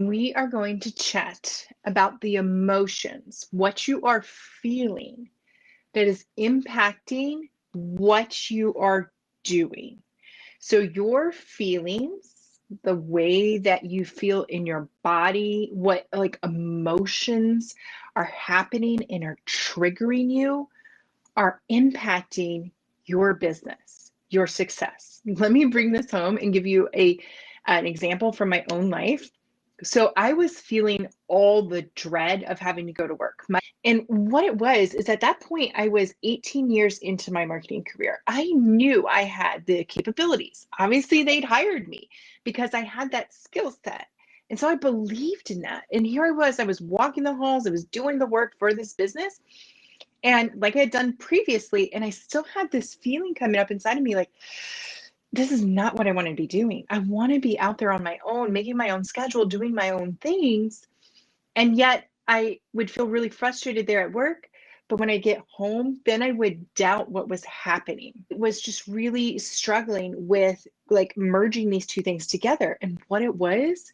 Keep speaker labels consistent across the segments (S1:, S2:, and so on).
S1: We are going to chat about the emotions, what you are feeling that is impacting what you are doing. So, your feelings, the way that you feel in your body, what like emotions are happening and are triggering you, are impacting your business, your success. Let me bring this home and give you an example from my own life. So I was feeling all the dread of having to go to work. And what it was is at that point, I was 18 years into my marketing career. I knew I had the capabilities. Obviously, they'd hired me because I had that skill set. And so I believed in that. And here I was walking the halls, I was doing the work for this business. And like I had done previously, and I still had this feeling coming up inside of me like, this is not what I want to be doing. I want to be out there on my own, making my own schedule, doing my own things. And yet I would feel really frustrated there at work. But when I get home, then I would doubt what was happening. It was just really struggling with like merging these two things together. And what it was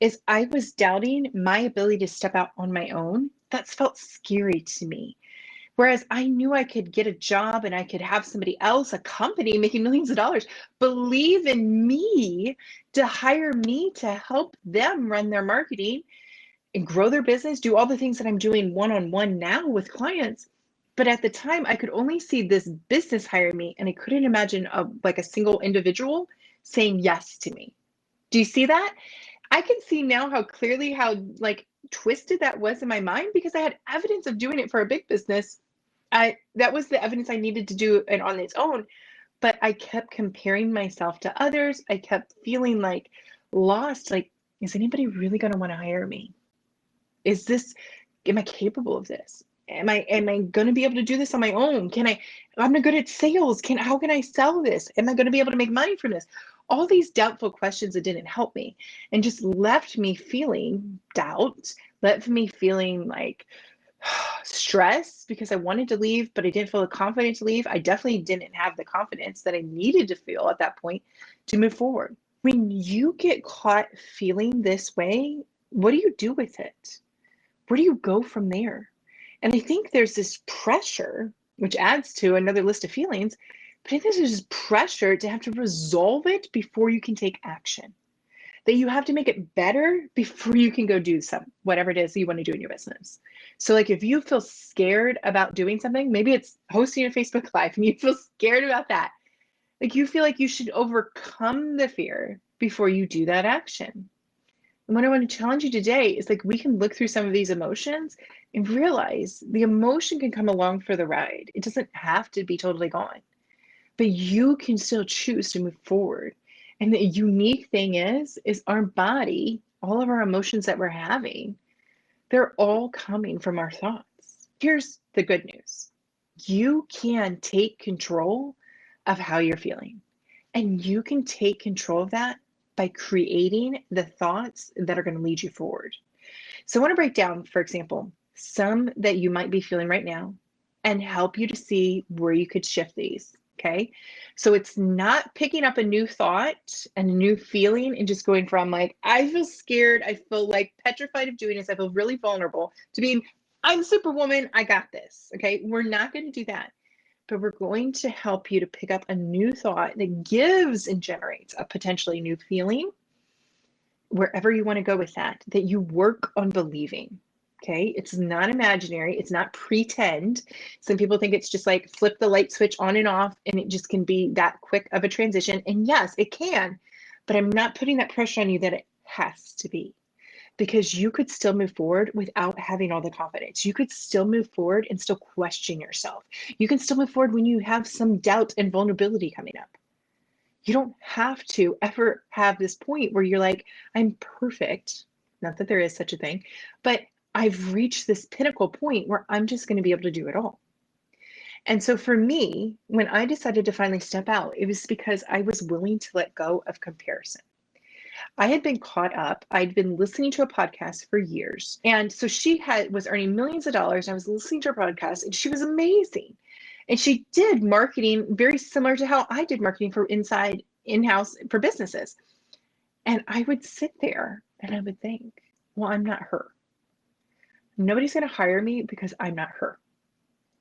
S1: is I was doubting my ability to step out on my own. That's felt scary to me. Whereas I knew I could get a job and I could have somebody else, a company making millions of dollars, believe in me to hire me to help them run their marketing and grow their business, do all the things that I'm doing one-on-one now with clients. But at the time, I could only see this business hire me, and I couldn't imagine like a single individual saying yes to me. Do you see that? I can see now how clearly how like twisted that was in my mind because I had evidence of doing it for a big business. That was the evidence I needed to do it on its own, but I kept comparing myself to others. I kept feeling like lost, like, is anybody really going to want to hire me? Is this, am I capable of this? Am I going to be able to do this on my own? I'm not good at sales. How can I sell this? Am I going to be able to make money from this? All these doubtful questions that didn't help me and just left me feeling doubt, left me feeling like stress because I wanted to leave, but I didn't feel the confidence to leave. I definitely didn't have the confidence that I needed to feel at that point to move forward. When you get caught feeling this way, what do you do with it? Where do you go from there? And I think there's this pressure, which adds to another list of feelings, but I think there's this pressure to have to resolve it before you can take action. That you have to make it better before you can go do whatever it is that you want to do in your business. So like if you feel scared about doing something, maybe it's hosting a Facebook Live and you feel scared about that. Like you feel like you should overcome the fear before you do that action. And what I want to challenge you today is like we can look through some of these emotions and realize the emotion can come along for the ride. It doesn't have to be totally gone, but you can still choose to move forward. And the unique thing is our body, all of our emotions that we're having, they're all coming from our thoughts. Here's the good news. You can take control of how you're feeling. And you can take control of that by creating the thoughts that are going to lead you forward. So I want to break down, for example, some that you might be feeling right now and help you to see where you could shift these. Okay. So it's not picking up a new thought and a new feeling and just going from like, I feel scared. I feel like petrified of doing this. I feel really vulnerable to being, I'm Superwoman. I got this. Okay. We're not going to do that, but we're going to help you to pick up a new thought that gives and generates a potentially new feeling wherever you want to go with that you work on believing. Okay. It's not imaginary. It's not pretend. Some people think it's just like flip the light switch on and off and it just can be that quick of a transition. And yes, it can, but I'm not putting that pressure on you that it has to be because you could still move forward without having all the confidence. You could still move forward and still question yourself. You can still move forward when you have some doubt and vulnerability coming up. You don't have to ever have this point where you're like, I'm perfect. Not that there is such a thing, but I've reached this pinnacle point where I'm just going to be able to do it all. And so for me, when I decided to finally step out, it was because I was willing to let go of comparison. I had been caught up. I'd been listening to a podcast for years. And so she was earning millions of dollars. And I was listening to her podcast and she was amazing. And she did marketing very similar to how I did marketing for in-house for businesses. And I would sit there and I would think, well, I'm not her. Nobody's going to hire me because I'm not her.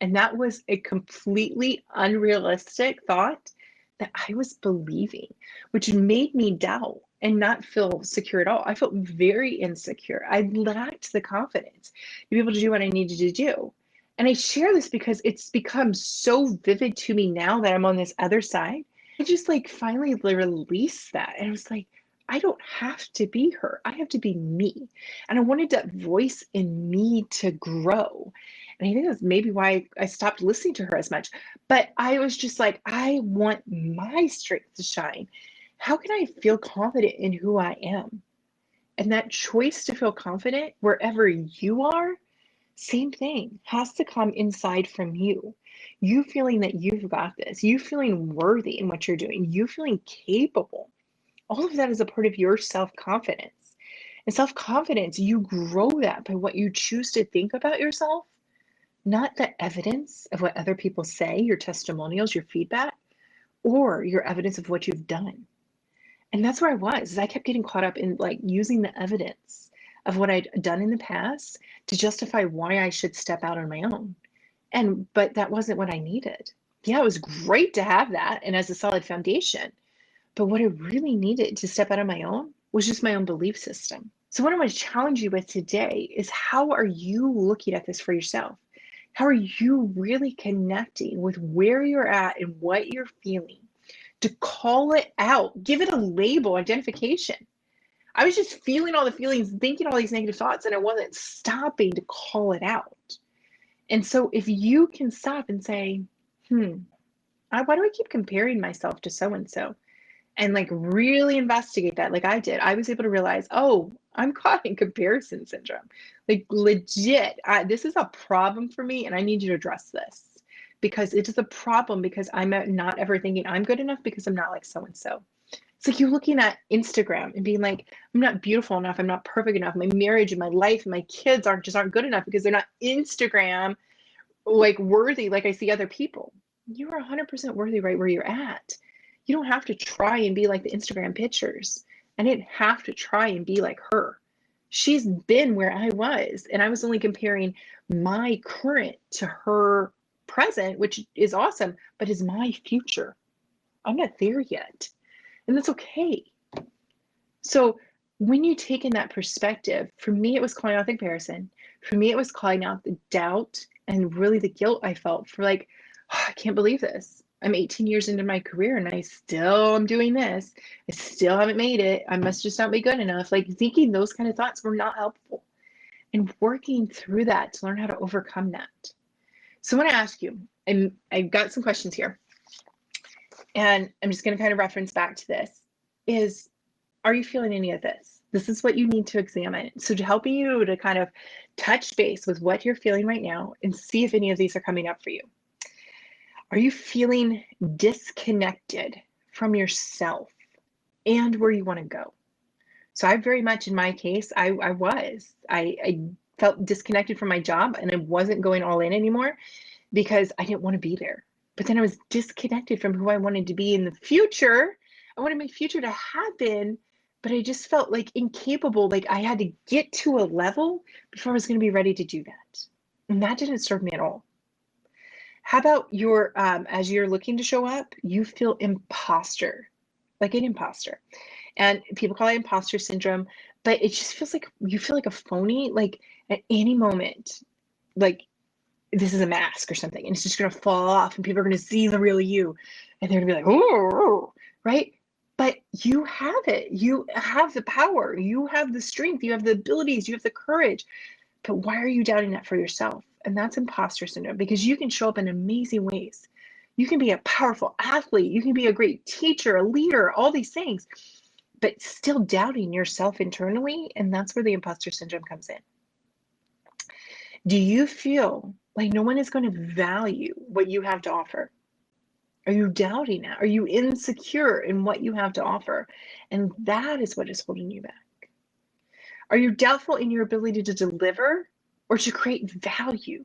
S1: And that was a completely unrealistic thought that I was believing, which made me doubt and not feel secure at all. I felt very insecure. I lacked the confidence to be able to do what I needed to do. And I share this because it's become so vivid to me now that I'm on this other side. I just like finally released that. And I was like, I don't have to be her. I have to be me. And I wanted that voice in me to grow. And I think that's maybe why I stopped listening to her as much. But I was just like, I want my strength to shine. How can I feel confident in who I am? And that choice to feel confident wherever you are, same thing, has to come inside from you. You feeling that you've got this, you feeling worthy in what you're doing, you feeling capable. All of that is a part of your self confidence. And self confidence, you grow that by what you choose to think about yourself, not the evidence of what other people say, your testimonials, your feedback, or your evidence of what you've done. And that's where I was, is I kept getting caught up in like using the evidence of what I'd done in the past to justify why I should step out on my own. But that wasn't what I needed. Yeah, it was great to have that and as a solid foundation. But what I really needed to step out on my own was just my own belief system. So what I want to challenge you with today is, how are you looking at this for yourself? How are you really connecting with where you're at and what you're feeling to call it out, give it a label, identification? I was just feeling all the feelings, thinking all these negative thoughts, and I wasn't stopping to call it out. And so if you can stop and say, why do I keep comparing myself to so-and-so? And like really investigate that, like I did, I was able to realize, oh, I'm caught in comparison syndrome. Like legit, this is a problem for me and I need you to address this, because it is a problem because I'm not ever thinking I'm good enough because I'm not like so-and-so. It's like you're looking at Instagram and being like, I'm not beautiful enough, I'm not perfect enough, my marriage and my life and my kids aren't good enough because they're not Instagram like worthy like I see other people. You are 100% worthy right where you're at. You don't have to try and be like the Instagram pictures. I didn't have to try and be like her. She's been where I was, and I was only comparing my current to her present, which is awesome, but is my future. I'm not there yet, and that's okay. So when you take in that perspective, for me, it was calling out the comparison. For me, it was calling out the doubt and really the guilt I felt for like, oh, I can't believe this. I'm 18 years into my career and I still am doing this. I still haven't made it. I must just not be good enough. Like thinking those kind of thoughts were not helpful. And working through that to learn how to overcome that. So I want to ask you, and I've got some questions here, and I'm just going to kind of reference back to this, is, are you feeling any of this? This is what you need to examine. So to helping you to kind of touch base with what you're feeling right now and see if any of these are coming up for you. Are you feeling disconnected from yourself and where you want to go? So I very much, in my case, I felt disconnected from my job and I wasn't going all in anymore because I didn't want to be there. But then I was disconnected from who I wanted to be in the future. I wanted my future to happen, but I just felt like incapable, like I had to get to a level before I was going to be ready to do that. And that didn't serve me at all. How about as you're looking to show up, you feel imposter, like an imposter. And people call it imposter syndrome, but it just feels like you feel like a phony, like at any moment, like this is a mask or something, and it's just going to fall off and people are going to see the real you. And they're going to be like, oh, right? But you have it. You have the power. You have the strength. You have the abilities. You have the courage. But why are you doubting that for yourself? And that's imposter syndrome, because you can show up in amazing ways. You can be a powerful athlete. You can be a great teacher, a leader, all these things, but still doubting yourself internally. And that's where the imposter syndrome comes in. Do you feel like no one is going to value what you have to offer? Are you doubting that? Are you insecure in what you have to offer? And that is what is holding you back. Are you doubtful in your ability to deliver or to create value?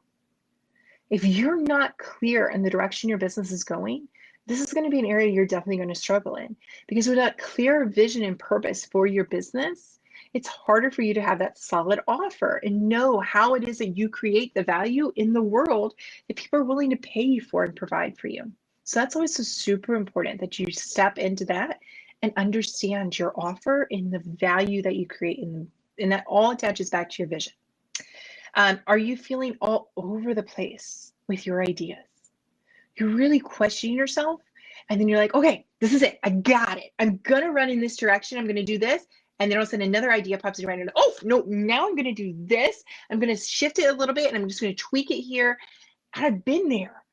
S1: If you're not clear in the direction your business is going, this is going to be an area you're definitely going to struggle in, because without clear vision and purpose for your business, it's harder for you to have that solid offer and know how it is that you create the value in the world that people are willing to pay you for and provide for you. So that's always so super important that you step into that and understand your offer and the value that you create and that all attaches back to your vision. Are you feeling all over the place with your ideas? You're really questioning yourself, and then you're like, okay, this is it. I got it. I'm going to run in this direction. I'm going to do this. And then all of a sudden another idea pops in your mind. And oh, no, now I'm going to do this. I'm going to shift it a little bit, and I'm just going to tweak it here. And I've been there.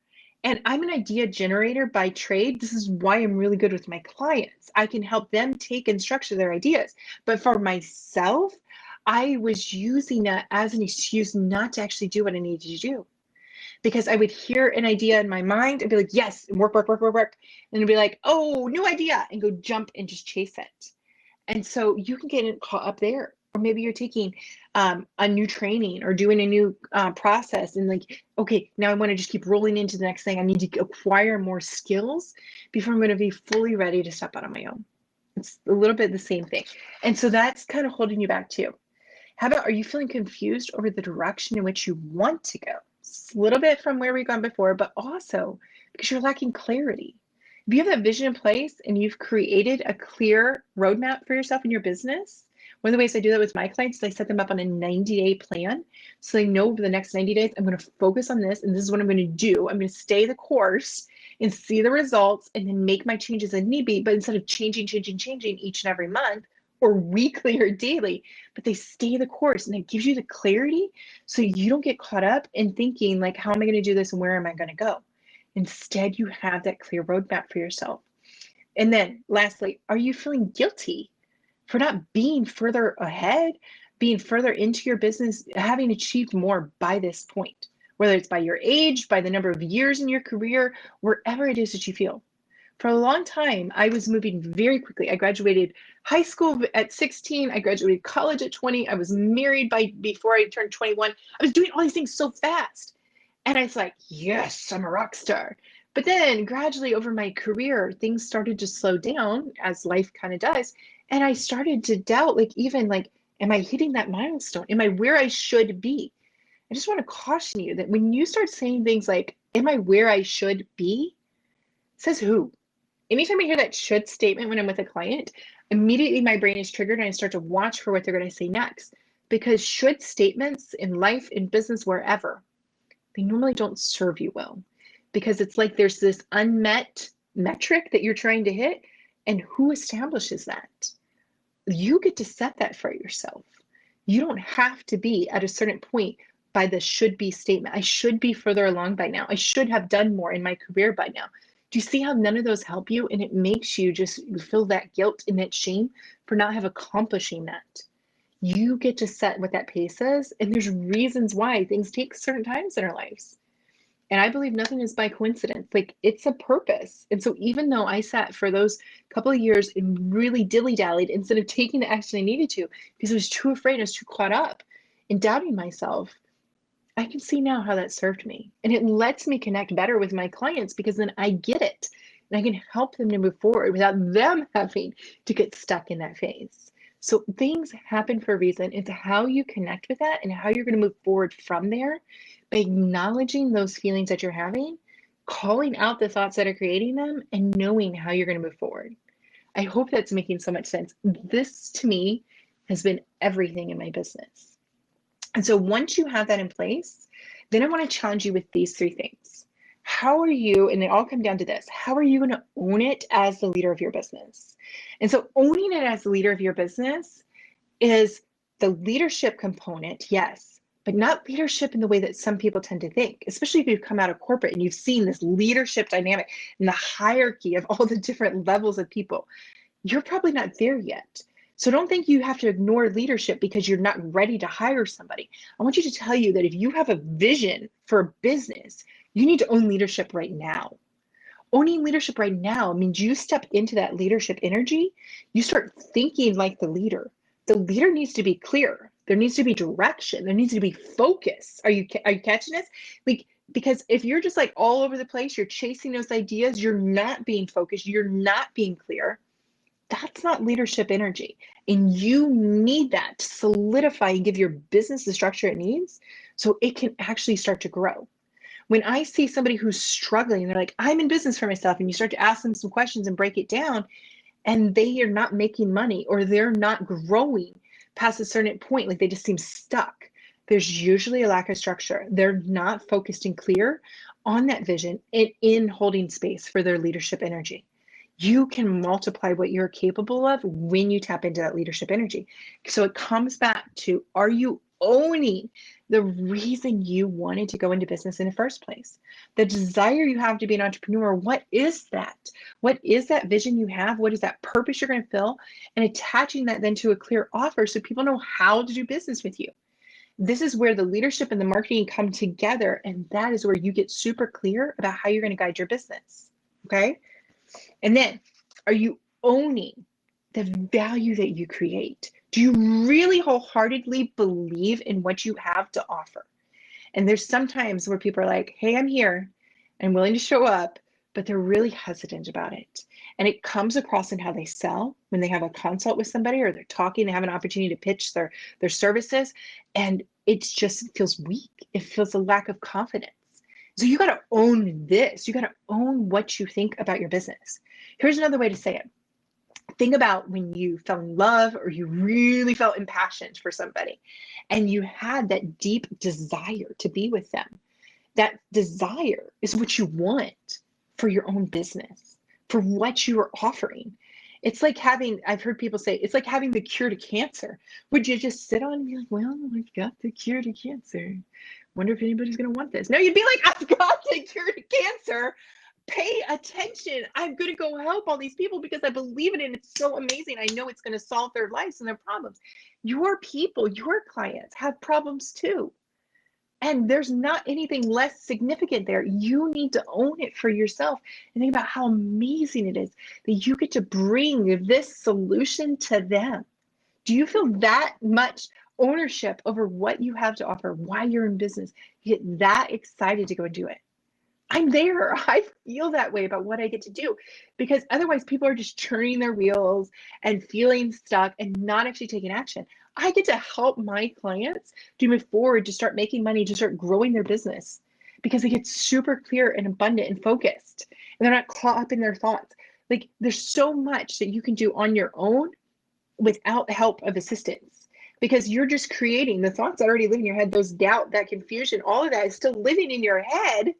S1: And I'm an idea generator by trade. This is why I'm really good with my clients. I can help them take and structure their ideas. But for myself, I was using that as an excuse not to actually do what I needed to do. Because I would hear an idea in my mind and be like, yes, and work. And it'd be like, oh, new idea, and go jump and just chase it. And so you can get caught up there. Or maybe you're taking a new training or doing a new process and like, okay, now I want to just keep rolling into the next thing. I need to acquire more skills before I'm going to be fully ready to step out on my own. It's a little bit the same thing. And so that's kind of holding you back too. How about, are you feeling confused over the direction in which you want to go? It's a little bit from where we've gone before, but also because you're lacking clarity. If you have that vision in place and you've created a clear roadmap for yourself in your business, one of the ways I do that with my clients is I set them up on a 90-day plan. So they know over the next 90 days, I'm going to focus on this and this is what I'm going to do. I'm going to stay the course and see the results and then make my changes as need be. But instead of changing each and every month, or weekly or daily, but they stay the course, and it gives you the clarity so you don't get caught up in thinking like, how am I going to do this and where am I going to go? Instead, you have that clear roadmap for yourself. And then lastly, are you feeling guilty for not being further ahead, being further into your business, having achieved more by this point, whether it's by your age, by the number of years in your career, wherever it is that you feel? For a long time, I was moving very quickly. I graduated high school at 16. I graduated college at 20. I was married before I turned 21. I was doing all these things so fast. And I was like, yes, I'm a rock star. But then gradually over my career, things started to slow down as life kind of does. And I started to doubt, like, even like, am I hitting that milestone? Am I where I should be? I just want to caution you that when you start saying things like, am I where I should be? Says who? Anytime I hear that should statement when I'm with a client, immediately my brain is triggered and I start to watch for what they're going to say next. Because should statements in life, in business, wherever, they normally don't serve you well. Because it's like there's this unmet metric that you're trying to hit, and who establishes that? You get to set that for yourself. You don't have to be at a certain point by the should be statement. I should be further along by now. I should have done more in my career by now. Do you see how none of those help you? And it makes you just feel that guilt and that shame for not have accomplishing that. You get to set what that pace is, and there's reasons why things take certain times in our lives. And I believe nothing is by coincidence. Like, it's a purpose. And so even though I sat for those couple of years and really dilly-dallied instead of taking the action I needed to, because I was too afraid, I was too caught up in doubting myself, I can see now how that served me. And it lets me connect better with my clients because then I get it and I can help them to move forward without them having to get stuck in that phase. So things happen for a reason. It's how you connect with that and how you're going to move forward from there by acknowledging those feelings that you're having, calling out the thoughts that are creating them, and knowing how you're going to move forward. I hope that's making so much sense. This to me has been everything in my business. And so once you have that in place, then I want to challenge you with these three things. How are you, and they all come down to this, how are you going to own it as the leader of your business? And so owning it as the leader of your business is the leadership component, yes, but not leadership in the way that some people tend to think, especially if you've come out of corporate and you've seen this leadership dynamic and the hierarchy of all the different levels of people. You're probably not there yet. So don't think you have to ignore leadership because you're not ready to hire somebody. I want you to tell you that if you have a vision for a business, you need to own leadership right now. Owning leadership right now means you step into that leadership energy. You start thinking like the leader. The leader needs to be clear. There needs to be direction. There needs to be focus. Are you catching this? Like, because if you're just like all over the place, you're chasing those ideas, you're not being focused, you're not being clear. That's not leadership energy. And you need that to solidify and give your business the structure it needs so it can actually start to grow. When I see somebody who's struggling, they're like, I'm in business for myself, and you start to ask them some questions and break it down, and they are not making money or they're not growing past a certain point, like they just seem stuck, there's usually a lack of structure. They're not focused and clear on that vision and in holding space for their leadership energy. You can multiply what you're capable of when you tap into that leadership energy. So it comes back to, are you owning the reason you wanted to go into business in the first place? The desire you have to be an entrepreneur, what is that? What is that vision you have? What is that purpose you're going to fill? And attaching that then to a clear offer so people know how to do business with you. This is where the leadership and the marketing come together. And that is where you get super clear about how you're going to guide your business. Okay. And then, are you owning the value that you create? Do you really wholeheartedly believe in what you have to offer? And there's sometimes where people are like, hey, I'm here, I'm willing to show up, but they're really hesitant about it. And it comes across in how they sell when they have a consult with somebody or they're talking, they have an opportunity to pitch their services, and it just feels weak. It feels a lack of confidence. So you got to own this. You got to own what you think about your business. Here's another way to say it. Think about when you fell in love or you really felt impassioned for somebody and you had that deep desire to be with them. That desire is what you want for your own business, for what you are offering. It's like having, I've heard people say, it's like having the cure to cancer. Would you just sit on and be like, well, I've got the cure to cancer. Wonder if anybody's going to want this. No, you'd be like, I've got the cure to cancer. Pay attention. I'm going to go help all these people because I believe in it. It's so amazing. I know it's going to solve their lives and their problems. Your people, your clients have problems too. And there's not anything less significant there. You need to own it for yourself and think about how amazing it is that you get to bring this solution to them. Do you feel that much ownership over what you have to offer, why you're in business? You get that excited to go and do it. I'm there. I feel that way about what I get to do because otherwise people are just churning their wheels and feeling stuck and not actually taking action. I get to help my clients to move forward, to start making money, to start growing their business because they get super clear and abundant and focused and they're not caught up in their thoughts. Like there's so much that you can do on your own without the help of assistance because you're just creating the thoughts that already live in your head, those doubt, that confusion, all of that is still living in your head.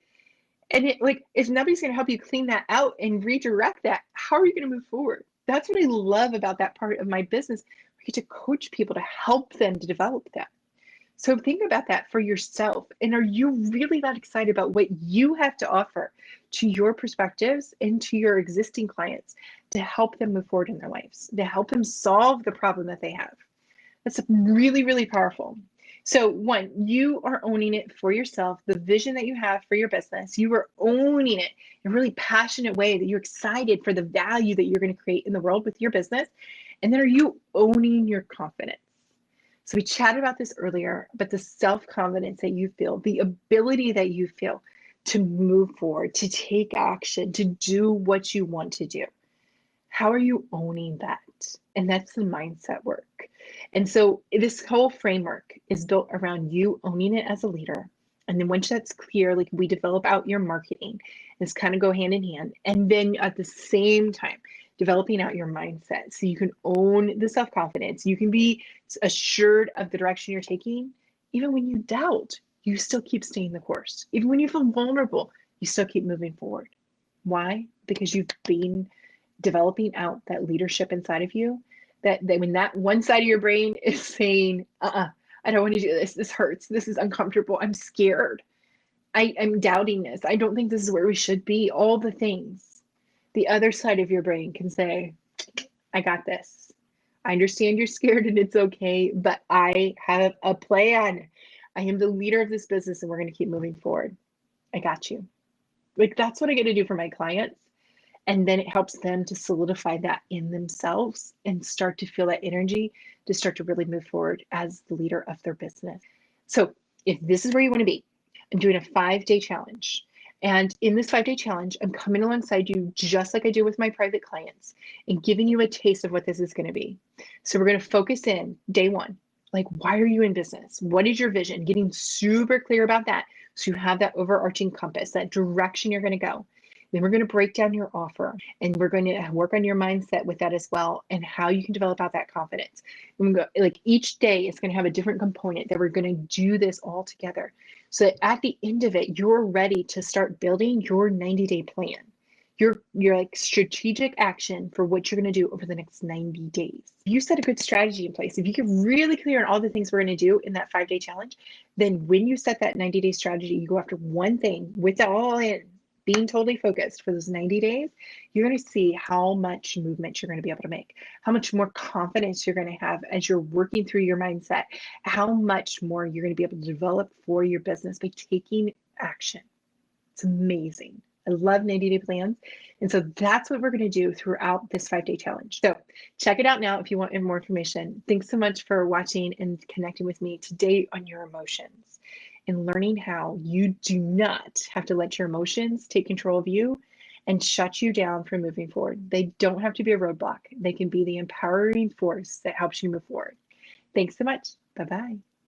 S1: And it, like, if nobody's going to help you clean that out and redirect that, how are you going to move forward? That's what I love about that part of my business. I get to coach people to help them to develop that. So think about that for yourself. And are you really that excited about what you have to offer to your perspectives and to your existing clients to help them move forward in their lives, to help them solve the problem that they have? That's really, really powerful. So one, you are owning it for yourself, the vision that you have for your business. You are owning it in a really passionate way that you're excited for the value that you're going to create in the world with your business. And then are you owning your confidence? So we chatted about this earlier, but the self-confidence that you feel, the ability that you feel to move forward, to take action, to do what you want to do. How are you owning that? And that's the mindset work. And so this whole framework is built around you owning it as a leader. And then once that's clear, like we develop out your marketing, this kind of go hand in hand. And then at the same time, developing out your mindset so you can own the self-confidence. You can be assured of the direction you're taking. Even when you doubt, you still keep staying the course. Even when you feel vulnerable, you still keep moving forward. Why? Because you've been developing out that leadership inside of you, that when that one side of your brain is saying, I don't want to do this, this hurts, this is uncomfortable, I'm scared, I'm doubting this, I don't think this is where we should be, all the things, the other side of your brain can say, I got this. I understand you're scared and it's okay, but I have a plan. I am the leader of this business and we're going to keep moving forward. I got you. Like that's what I get to do for my clients. And then it helps them to solidify that in themselves and start to feel that energy to start to really move forward as the leader of their business. So if this is where you want to be, I'm doing a 5-day challenge. And in this 5-day challenge, I'm coming alongside you just like I do with my private clients and giving you a taste of what this is going to be. So we're going to focus in day one. Like, why are you in business? What is your vision? Getting super clear about that. So you have that overarching compass, that direction you're going to go. Then we're going to break down your offer and we're going to work on your mindset with that as well and how you can develop out that confidence. And go, like each day is going to have a different component that we're going to do this all together. So that at the end of it, you're ready to start building your 90-day plan. Your like strategic action for what you're going to do over the next 90 days. You set a good strategy in place. If you get really clear on all the things we're going to do in that 5-day challenge, then when you set that 90-day strategy, you go after one thing with it all in, being totally focused for those 90 days, you're going to see how much movement you're going to be able to make, how much more confidence you're going to have as you're working through your mindset, how much more you're going to be able to develop for your business by taking action. It's amazing. I love 90-day plans. And so that's what we're going to do throughout this 5-day challenge. So check it out now if you want more information. Thanks so much for watching and connecting with me today on your emotions and learning how you do not have to let your emotions take control of you and shut you down from moving forward. They don't have to be a roadblock. They can be the empowering force that helps you move forward. Thanks so much. Bye-bye.